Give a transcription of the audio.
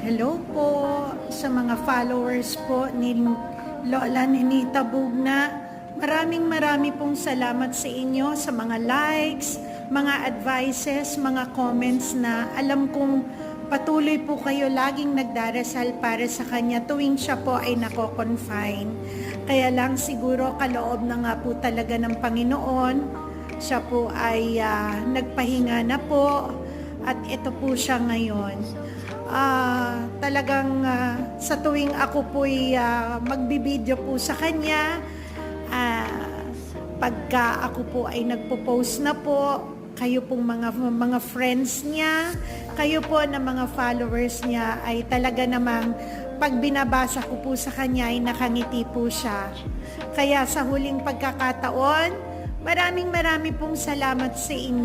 Hello po sa mga followers po ni Lola Ninita Bugna. Marami pong salamat sa inyo sa mga likes, mga advices, mga comments na alam kong patuloy po kayo laging nagdarasal para sa kanya tuwing siya po ay nako-confine. Kaya lang siguro kaloob na nga po talaga ng Panginoon, siya po ay nagpahinga na po at ito po siya ngayon. Talagang sa tuwing ako po'y magbibideo po sa kanya, pagka ako po ay nagpo-post na po, kayo pong mga friends niya, kayo po na mga followers niya ay talaga namang pag binabasa ko po sa kanya ay nakangiti po siya. Kaya sa huling pagkakataon, marami pong salamat sa inyo.